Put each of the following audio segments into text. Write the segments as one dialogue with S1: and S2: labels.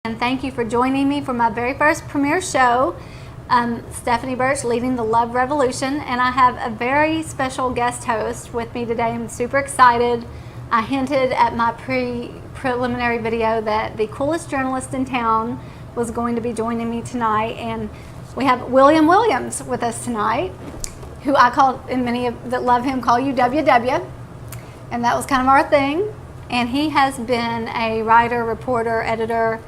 S1: And thank you for joining me for my very first premiere show. Stephanie Burch, leading the Love Revolution, and I have a very special guest host with me today. I'm super excited. I hinted at my preliminary video that the coolest journalist in town was going to be joining me tonight, and we have William Williams with us tonight, who I call, and many that love him call you WW, and that was kind of our thing. And he has been a writer, reporter, editor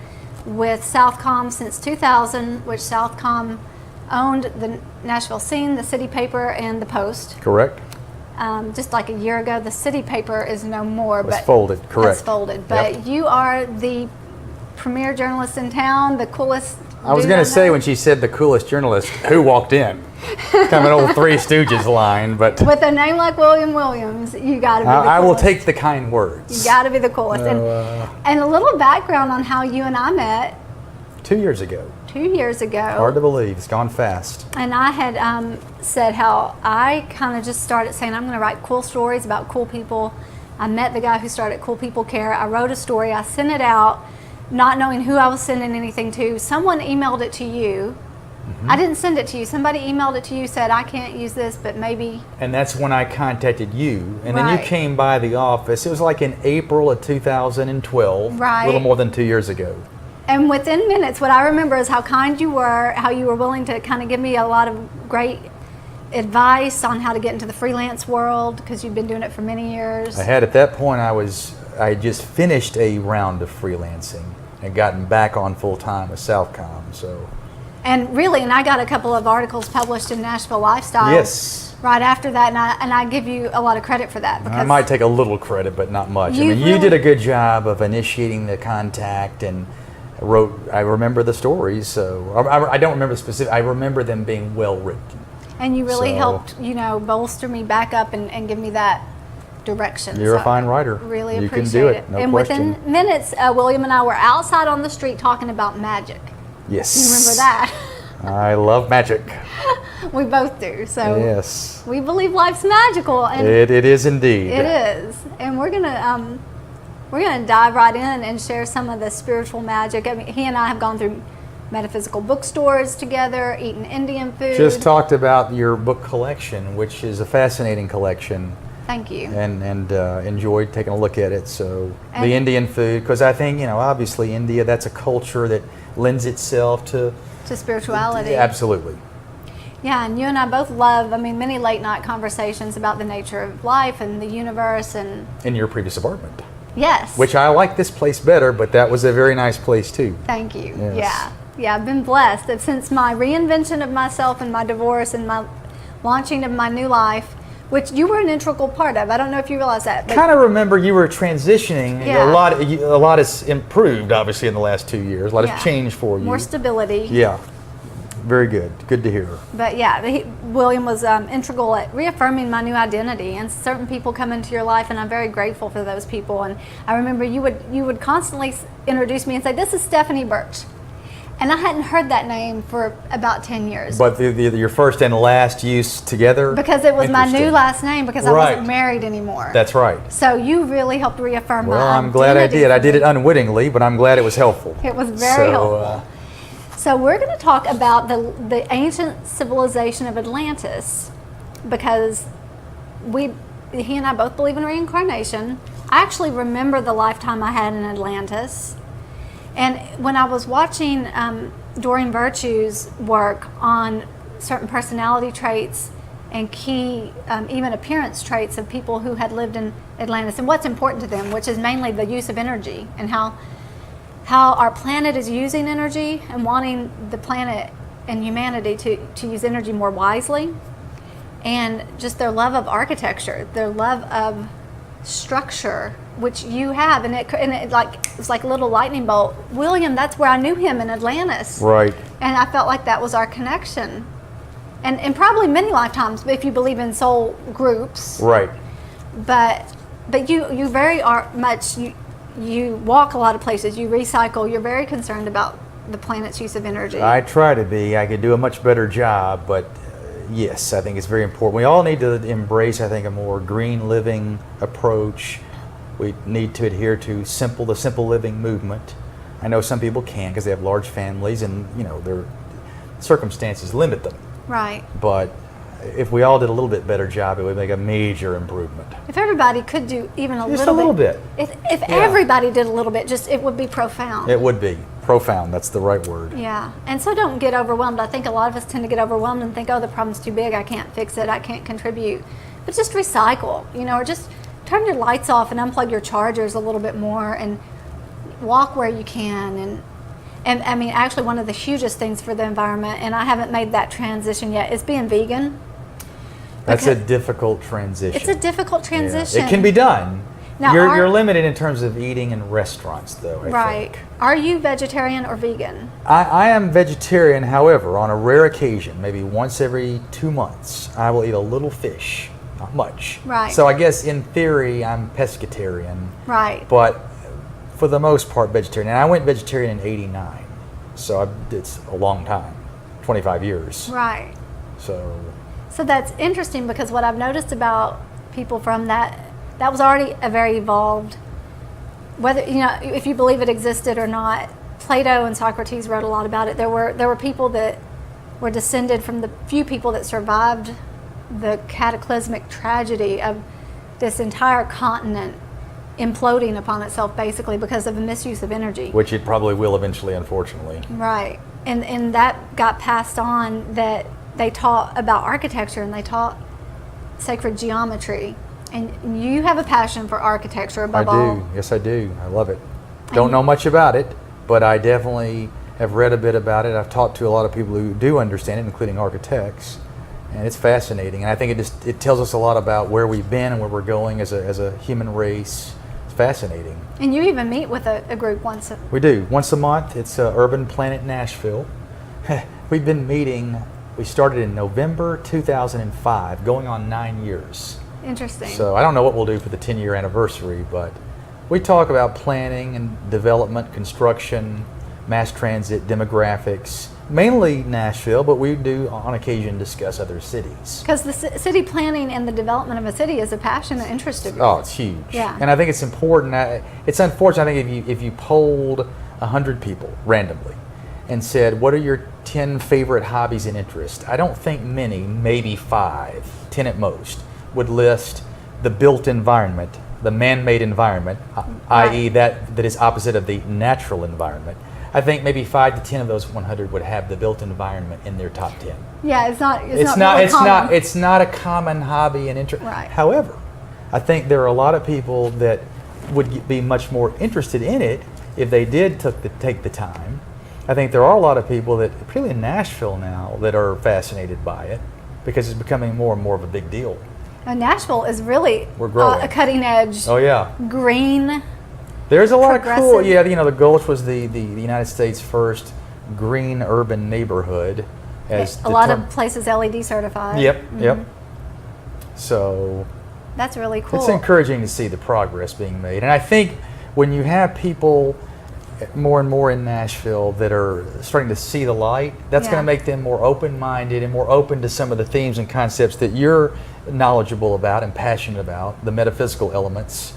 S1: with Southcom since 2000, which Southcom owned the Nashville Scene, the City Paper, and the Post.
S2: Correct.
S1: Just like a year ago, the City Paper is no more.
S2: It's folded, correct.
S1: It's folded, but
S2: Yep.
S1: You are the premier journalist in town, the coolest.
S2: I was going to say, when she said the coolest journalist, who walked in? Kind of an old Three Stooges line, but
S1: with a name like William Williams, you got to be the coolest.
S2: I will take the kind words.
S1: You got to be the coolest. And a little background on how you and I met.
S2: 2 years ago.
S1: 2 years ago.
S2: Hard to believe. It's gone fast.
S1: And I had said how I kind of just started saying, I'm going to write cool stories about cool people. I met the guy who started Cool People Care. I wrote a story. I sent it out, not knowing who I was sending anything to. Someone emailed it to you. I didn't send it to you. Somebody emailed it to you, said, I can't use this, but maybe.
S2: And that's when I contacted you. And then you came by the office. It was like in April of 2012.
S1: Right.
S2: A little more than 2 years ago.
S1: And within minutes, what I remember is how kind you were, how you were willing to kind of give me a lot of great advice on how to get into the freelance world, because you've been doing it for many years.
S2: I had, at that point, I had just finished a round of freelancing and gotten back on full time with Southcom. So.
S1: And really, and I got a couple of articles published in Nashville Lifestyle.
S2: Yes.
S1: Right after that, and I give you a lot of credit for that. Because
S2: I might take a little credit, but not much. I mean, you did a good job of initiating the contact, and I remember the stories, so I don't remember the specific. I remember them being well written. And
S1: you really helped, bolster me back up and give me that direction.
S2: You're a fine writer.
S1: Really
S2: you
S1: appreciate
S2: can do
S1: it.
S2: No
S1: and
S2: question.
S1: within minutes, William and I were outside on the street talking about magic.
S2: Yes.
S1: You remember that?
S2: I love magic.
S1: We both do. So
S2: yes.
S1: We believe life's magical, and
S2: it is indeed.
S1: It is, and we're gonna dive right in and share some of the spiritual magic. I mean, he and I have gone through metaphysical bookstores together, eaten Indian food.
S2: Just talked about your book collection, which is a fascinating collection.
S1: Thank you.
S2: And enjoyed taking a look at it. So the Indian food, because I think obviously India, that's a culture that lends itself to
S1: spirituality.
S2: Absolutely.
S1: Yeah, and you and I both love, many late night conversations about the nature of life and the universe. And
S2: in your previous apartment.
S1: Yes.
S2: Which I like this place better, but that was a very nice place too.
S1: Thank you.
S2: Yes.
S1: Yeah, I've been blessed. Since my reinvention of myself and my divorce and my launching of my new life, which you were an integral part of. I don't know if you realize that.
S2: Kind of remember you were transitioning. Yeah. A lot has improved, obviously, in the last 2 years. A lot has changed for you.
S1: More stability.
S2: Yeah. Very good. Good to hear.
S1: But yeah, William was integral at reaffirming my new identity, and certain people come into your life, and I'm very grateful for those people. And I remember you would constantly introduce me and say, "This is Stephanie Burch." And I hadn't heard that name for about 10 years.
S2: But your first and last use together?
S1: Because it was my new last name, because I wasn't married anymore.
S2: That's right.
S1: So you really helped reaffirm my identity.
S2: Well, I'm glad I did. I did it unwittingly, but I'm glad it was helpful.
S1: It was very helpful. So we're going to talk about the ancient civilization of Atlantis, because he and I both believe in reincarnation. I actually remember the lifetime I had in Atlantis. And when I was watching Doreen Virtue's work on certain personality traits and key, even appearance traits of people who had lived in Atlantis and what's important to them, which is mainly the use of energy and how our planet is using energy and wanting the planet and humanity to use energy more wisely, and just their love of architecture, their love of structure, which you have, and it was like a little lightning bolt. William, that's where I knew him, in Atlantis.
S2: Right.
S1: And I felt like that was our connection. And probably many lifetimes, if you believe in soul groups.
S2: Right.
S1: But you very much, you walk a lot of places, you recycle, you're very concerned about the planet's use of energy.
S2: I try to be. I could do a much better job, but yes, I think it's very important. We all need to embrace, I think, a more green living approach. We need to adhere to the simple living movement. I know some people can because they have large families and, their circumstances limit them.
S1: Right.
S2: But if we all did a little bit better job, it would make a major improvement.
S1: If everybody could do even
S2: Just a little bit.
S1: If everybody did a little bit, it would be profound.
S2: It would be profound. That's the right word.
S1: Yeah. And so don't get overwhelmed. I think a lot of us tend to get overwhelmed and think, oh, the problem's too big. I can't fix it. I can't contribute. But just recycle, or just turn your lights off and unplug your chargers a little bit more and walk where you can. And I mean, actually, one of the hugest things for the environment, and I haven't made that transition yet, is being vegan.
S2: That's a difficult transition.
S1: It's a difficult transition.
S2: Yeah. It can be done.
S1: Now,
S2: you're limited in terms of eating in restaurants, though, I think.
S1: Are you vegetarian or vegan?
S2: I am vegetarian, however, on a rare occasion, maybe once every 2 months, I will eat a little fish. Not much.
S1: Right.
S2: So I guess in theory, I'm pescatarian.
S1: Right.
S2: But for the most part, vegetarian. And I went vegetarian in '89. So it's a long time, 25 years.
S1: Right.
S2: So
S1: that's interesting because what I've noticed about people from that was already a very evolved, whether, if you believe it existed or not, Plato and Socrates wrote a lot about it. There were people that were descended from the few people that survived the cataclysmic tragedy of this entire continent imploding upon itself basically because of the misuse of energy.
S2: Which it probably will eventually, unfortunately.
S1: Right. And that got passed on, that they taught about architecture and they taught sacred geometry. And you have a passion for architecture above all.
S2: I do. Yes, I do. I love it. Don't know much about it, but I definitely have read a bit about it. I've talked to a lot of people who do understand it, including architects. And it's fascinating. And I think it tells us a lot about where we've been and where we're going as a human race. It's fascinating. And
S1: you even meet with a group once.
S2: We do. Once a month. It's Urban Planet Nashville. We've been meeting. We started in November 2005, going on 9 years.
S1: Interesting.
S2: So I don't know what we'll do for the 10-year anniversary, but we talk about planning and development, construction, mass transit, demographics, mainly Nashville, but we do on occasion discuss other cities.
S1: Because the city planning and the development of a city is a passion and interest of yours.
S2: Oh, it's huge.
S1: Yeah.
S2: And I think it's important. It's unfortunate, I think, if you polled 100 people randomly and said, what are your 10 favorite hobbies and interests? I don't think many, maybe 5, 10 at most, would list the built environment, the man-made environment, i.e. that is opposite of the natural environment. I think maybe 5 to 10 of those 100 would have the built environment in their top 10.
S1: Yeah, it's not
S2: a common hobby and interest.
S1: Right.
S2: However, I think there are a lot of people that would be much more interested in it if they did take the time. I think there are a lot of people that, particularly in Nashville now, that are fascinated by it because it's becoming more and more of a big deal.
S1: Nashville is really a cutting edge.
S2: Oh yeah.
S1: Green.
S2: There's a lot of cool. Yeah, the Gulch was the United States' first green urban neighborhood.
S1: A lot of places LED certified.
S2: Yep. Mm-hmm. Yep. So.
S1: That's really cool.
S2: It's encouraging to see the progress being made, and I think when you have people more and more in Nashville that are starting to see the light, that's going to make them more open-minded and more open to some of the themes and concepts that you're knowledgeable about and passionate about, the metaphysical elements.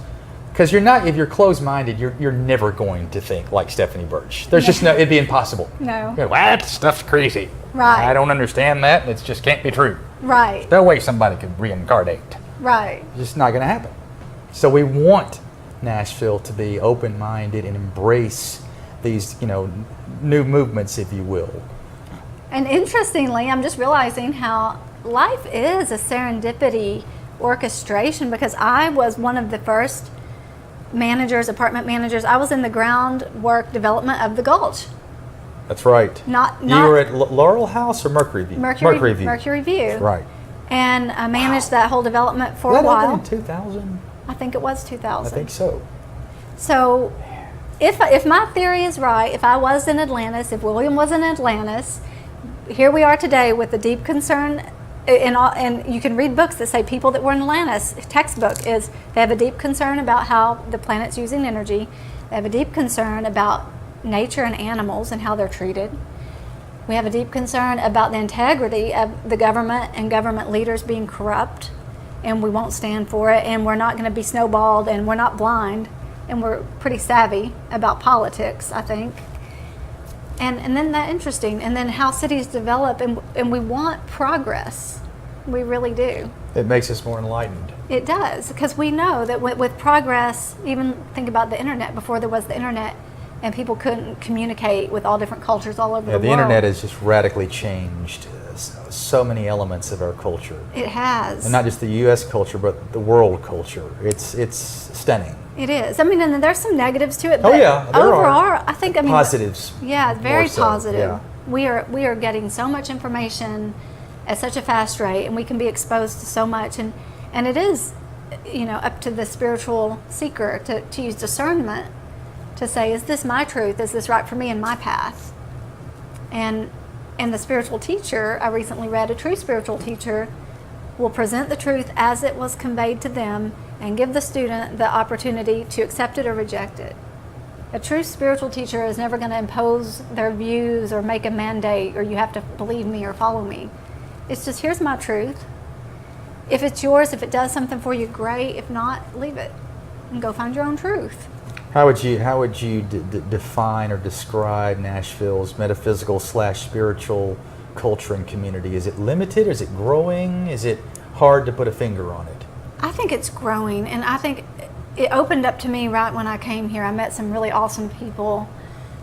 S2: Because if you're closed-minded, you're never going to think like Stephanie Burch. There's just it'd be impossible.
S1: No.
S2: That stuff's crazy.
S1: Right.
S2: I don't understand that. It just can't be true.
S1: Right.
S2: No way somebody could reincarnate.
S1: Right.
S2: It's just not going to happen. So we want Nashville to be open-minded and embrace these, new movements, if you will. And
S1: interestingly, I'm just realizing how life is a serendipity orchestration, because I was one of the first apartment managers. I was in the groundwork development of the Gulch.
S2: That's right. You were at Laurel House or Mercury View?
S1: Mercury View.
S2: Right.
S1: And I managed that whole development for a while.
S2: Was that in 2000?
S1: I think it was 2000.
S2: I think so.
S1: So, if my theory is right, if I was in Atlantis, if William was in Atlantis, here we are today with the deep concern. And you can read books that say people that were in Atlantis, textbook is they have a deep concern about how the planet's using energy. They have a deep concern about nature and animals and how they're treated. We have a deep concern about the integrity of the government and government leaders being corrupt, and we won't stand for it, and we're not going to be snowballed, and we're not blind. and we're pretty savvy about politics, I think. And then that interesting, and then how cities develop, and we want progress. We really do.
S2: It makes us more enlightened.
S1: It does, because we know that with progress, even think about the internet, before there was the internet, and people couldn't communicate with all different cultures all over the world.
S2: The internet has just radically changed so many elements of our culture.
S1: It has.
S2: And not just the U.S. culture, but the world culture. It's stunning.
S1: It is. I mean, and there's some negatives to it, but
S2: there
S1: overall,
S2: are.
S1: I think,
S2: Positives.
S1: Yeah, very
S2: so,
S1: positive.
S2: yeah.
S1: We are getting so much information at such a fast rate, and we can be exposed to so much, and it is, up to the spiritual seeker to use discernment to say, is this my truth? Is this right for me in my path? And the spiritual teacher, I recently read, a true spiritual teacher will present the truth as it was conveyed to them and give the student the opportunity to accept it or reject it. A true spiritual teacher is never going to impose their views or make a mandate, or you have to believe me or follow me. It's just, here's my truth. If it's yours, if it does something for you, great. If not, leave it and go find your own truth.
S2: How would you define or describe Nashville's metaphysical / spiritual culture and community? Is it limited? Is it growing? Is it hard to put a finger on it?
S1: I think it's growing, and I think it opened up to me right when I came here. I met some really awesome people,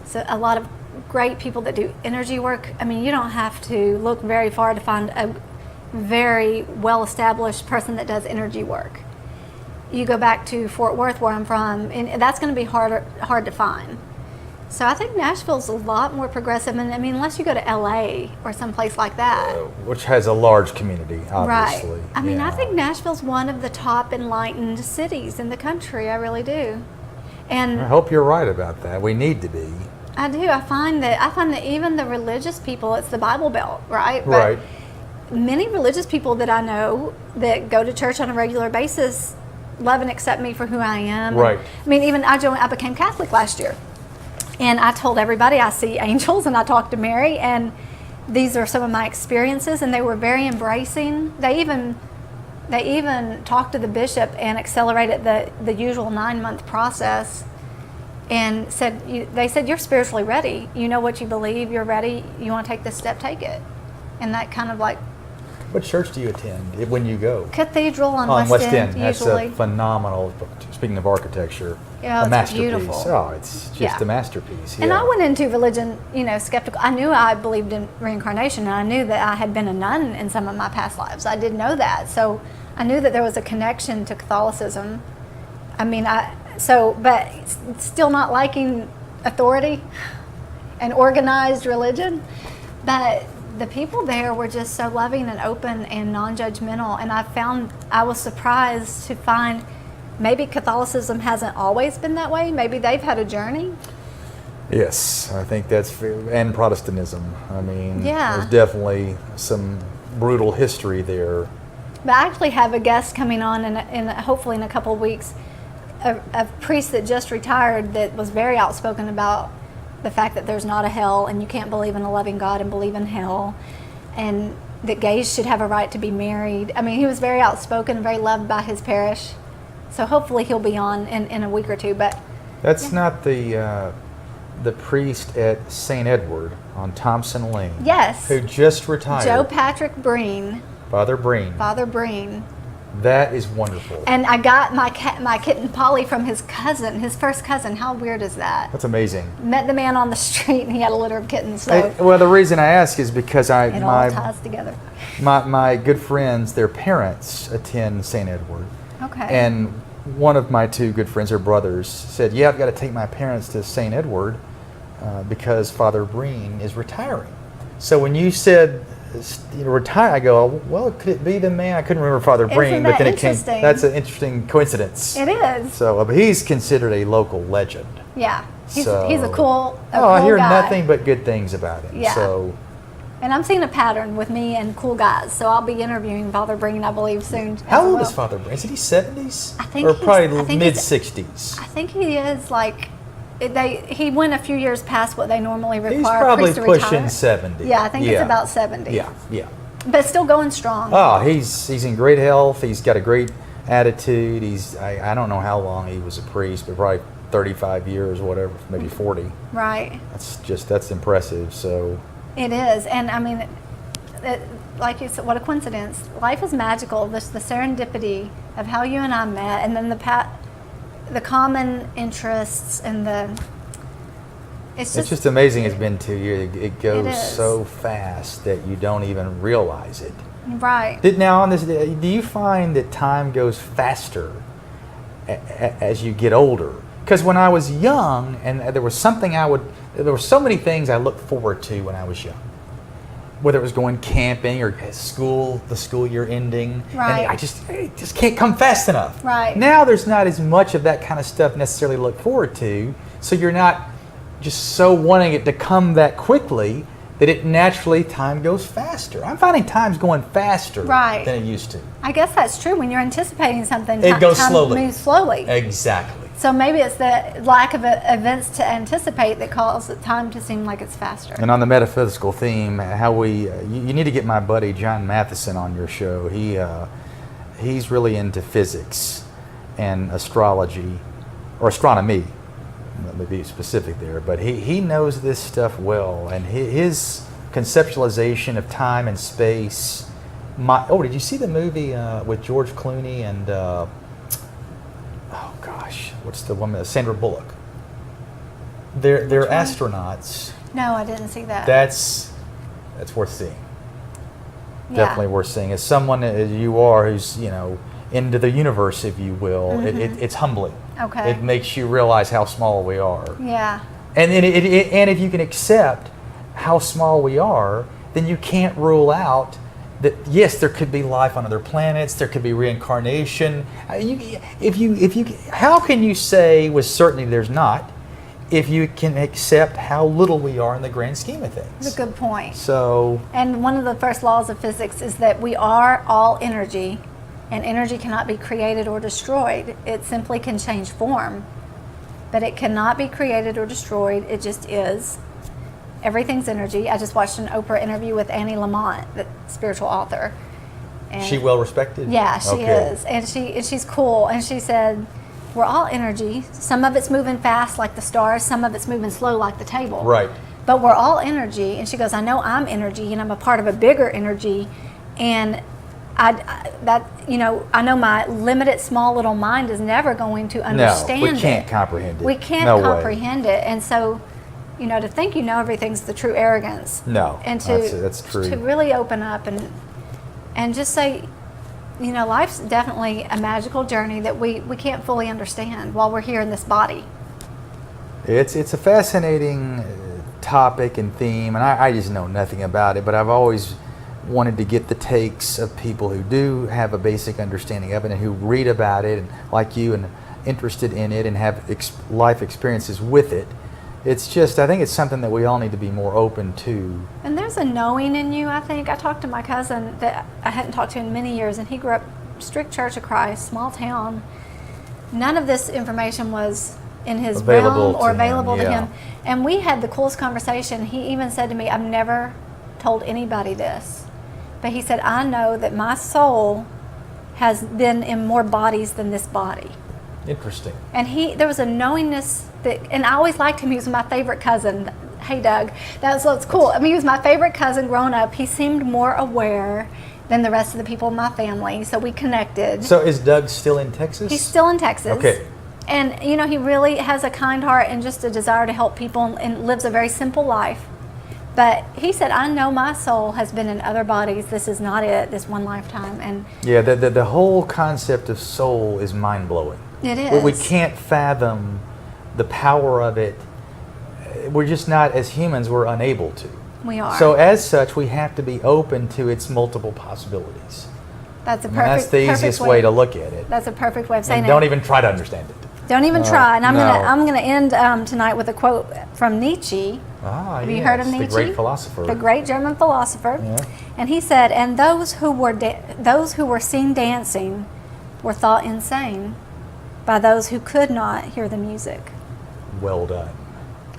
S1: so a lot of great people that do energy work. I mean, you don't have to look very far to find a very well-established person that does energy work. You go back to Fort Worth, where I'm from, and that's going to be hard to find. So I think Nashville's a lot more progressive, and I mean, unless you go to LA or someplace like that.
S2: Which has a large community, obviously.
S1: Right. I mean, I think Nashville's one of the top enlightened cities in the country. I really do. And
S2: I hope you're right about that. We need to be.
S1: I do. I find that even the religious people, it's the Bible Belt, right?
S2: Right.
S1: But many religious people that I know that go to church on a regular basis love and accept me for who I am.
S2: Right.
S1: I mean, even I became Catholic last year. And I told everybody I see angels, and I talked to Mary, and these are some of my experiences, and they were very embracing. They even talked to the bishop and accelerated the usual 9-month process, and they said, you're spiritually ready. You know what you believe, you're ready, you want to take this step, take it. And that kind of like...
S2: What church do you attend when you go?
S1: Cathedral on West End,
S2: That's
S1: usually.
S2: a phenomenal, speaking of architecture,
S1: Yeah,
S2: a
S1: it's
S2: masterpiece.
S1: beautiful.
S2: Oh, it's just a masterpiece. Yeah.
S1: And I went into religion, skeptical. I knew I believed in reincarnation, and I knew that I had been a nun in some of my past lives. I did know that. So I knew that there was a connection to Catholicism. I mean, but still not liking authority and organized religion. But the people there were just so loving and open and non-judgmental, and I was surprised to find maybe Catholicism hasn't always been that way. Maybe they've had a journey.
S2: Yes, I think that's fair. And Protestantism. I mean, there's definitely some brutal history there.
S1: But I actually have a guest coming on in hopefully in a couple of weeks, a priest that just retired that was very outspoken about the fact that there's not a hell, and you can't believe in a loving God and believe in hell, and that gays should have a right to be married. I mean, he was very outspoken and very loved by his parish. So hopefully he'll be on in a week or two. But
S2: that's not the priest at St. Edward on Thompson Lane.
S1: Yes.
S2: Who just retired.
S1: Joe Patrick Breen.
S2: Father Breen.
S1: Father Breen.
S2: That is wonderful.
S1: And I got my kitten Polly from his first cousin. How weird is that?
S2: That's amazing.
S1: Met the man on the street, and he had a litter of kittens. So
S2: well, the reason I ask is because
S1: it all ties together.
S2: My good friends, their parents attend St. Edward.
S1: Okay.
S2: And one of my two good friends, their brothers, said, "Yeah, I've got to take my parents to St. Edward because Father Breen is retiring." So when you said retire, I go, well, could it be the man? I couldn't remember Father Breen, but then it came. That's an interesting coincidence.
S1: It is.
S2: So, but he's considered a local legend.
S1: Yeah, he's a cool.
S2: I hear
S1: guy.
S2: nothing but good things about him.
S1: Yeah.
S2: So.
S1: And I'm seeing a pattern with me and cool guys, so I'll be interviewing Father Breen, I believe, soon.
S2: How old is Father Breen? Is he 70s?
S1: I think
S2: or probably mid-60s.
S1: I think he is he went a few years past what they normally require.
S2: He's probably
S1: to
S2: pushing
S1: retire.
S2: 70.
S1: Yeah, I think it's about 70.
S2: Yeah.
S1: But still going strong.
S2: Oh, he's in great health. He's got a great attitude. I don't know how long he was a priest, but probably 35 years or whatever, maybe 40.
S1: Right.
S2: That's impressive. So
S1: it is. And I mean, like you said, what a coincidence. Life is magical. The serendipity of how you and I met, and then the common interests, and it's just
S2: amazing. It's been 2 years. It goes
S1: is.
S2: so fast that you don't even realize it.
S1: Right.
S2: Now, on this, do you find that time goes faster as you get older? Because when I was young, and there was there were so many things I looked forward to when I was young. Whether it was going camping or the school year ending,
S1: right.
S2: And it just can't come fast enough.
S1: Right.
S2: Now there's not as much of that kind of stuff necessarily to look forward to, so you're not just so wanting it to come that quickly that it naturally, time goes faster. I'm finding time's going faster
S1: right.
S2: than it used to.
S1: I guess that's true. When you're anticipating something,
S2: it goes
S1: time
S2: slowly.
S1: moves slowly.
S2: Exactly.
S1: So maybe it's the lack of events to anticipate that causes time to seem like it's faster.
S2: And on the metaphysical theme, how you need to get my buddy John Matheson on your show. He's really into physics and astrology, or astronomy. Let me be specific there, but he knows this stuff well, and his conceptualization of time and space. Did you see the movie with George Clooney and? What's the woman? Sandra Bullock. They're astronauts.
S1: No, I didn't see that.
S2: That's worth seeing.
S1: Yeah.
S2: Definitely worth seeing. As someone as you are, who's into the universe, if you will,
S1: Mm-hmm.
S2: it's humbling.
S1: Okay.
S2: It makes you realize how small we are.
S1: Yeah.
S2: And if you can accept how small we are, then you can't rule out that yes, there could be life on other planets. There could be reincarnation. How can you say with certainty there's not, if you can accept how little we are in the grand scheme of things?
S1: That's a good point.
S2: So.
S1: And one of the first laws of physics is that we are all energy, and energy cannot be created or destroyed. It simply can change form, but it cannot be created or destroyed. It just is. Everything's energy. I just watched an Oprah interview with Annie Lamont, the spiritual author. And
S2: she well respected?
S1: Yeah, she is. And she's cool. And she said, we're all energy. Some of it's moving fast like the stars, some of it's moving slow like the table.
S2: Right.
S1: But we're all energy. And she goes, I know I'm energy and I'm a part of a bigger energy. And I know my limited small little mind is never going to understand it.
S2: No, we can't comprehend it.
S1: We can't comprehend it. And so, to think everything's the true arrogance.
S2: No,
S1: and
S2: that's true.
S1: To really open up and just say, life's definitely a magical journey that we can't fully understand while we're here in this body.
S2: It's a fascinating topic and theme, and I just know nothing about it, but I've always wanted to get the takes of people who do have a basic understanding of it and who read about it, and like you, and interested in it and have life experiences with it. It's just, I think it's something that we all need to be more open to.
S1: And there's a knowing in you, I think. I talked to my cousin that I hadn't talked to in many years, and he grew up strict Church of Christ, small town. None of this information was in his realm or available to him. And we had the coolest conversation. He even said to me, I've never told anybody this, but he said, I know that my soul has been in more bodies than this body.
S2: Interesting.
S1: And there was a knowingness and I always liked him. He was my favorite cousin. Hey, Doug. That's cool. I mean, he was my favorite cousin growing up. He seemed more aware than the rest of the people in my family, so we connected.
S2: So is Doug still in Texas?
S1: He's still in Texas.
S2: Okay.
S1: And, he really has a kind heart and just a desire to help people and lives a very simple life. But he said, I know my soul has been in other bodies. This is not it, this one lifetime. And
S2: yeah, the whole concept of soul is mind-blowing.
S1: It is.
S2: We can't fathom the power of it. We're just not, as humans, we're unable to.
S1: We are.
S2: So as such, we have to be open to its multiple possibilities.
S1: That's
S2: That's the easiest way to look at it.
S1: That's a perfect way of saying
S2: and
S1: it.
S2: Don't even try to understand it.
S1: Don't even try. And I'm gonna end tonight with a quote from Nietzsche. Have you heard of Nietzsche?
S2: The great philosopher.
S1: The great German philosopher.
S2: Yeah.
S1: And he said, and those who were seen dancing were thought insane by those who could not hear the music.
S2: Well done.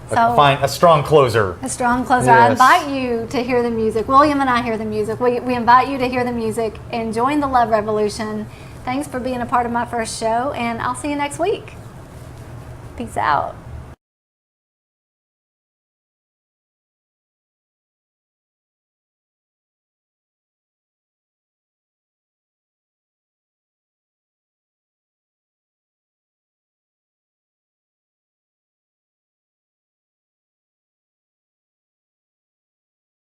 S1: So,
S2: a strong closer.
S1: A strong closer.
S2: Yes.
S1: I invite you to hear the music. William and I hear the music. We invite you to hear the music and join the love revolution Thanks for being a part of my first show, and I'll see you next week. Peace out.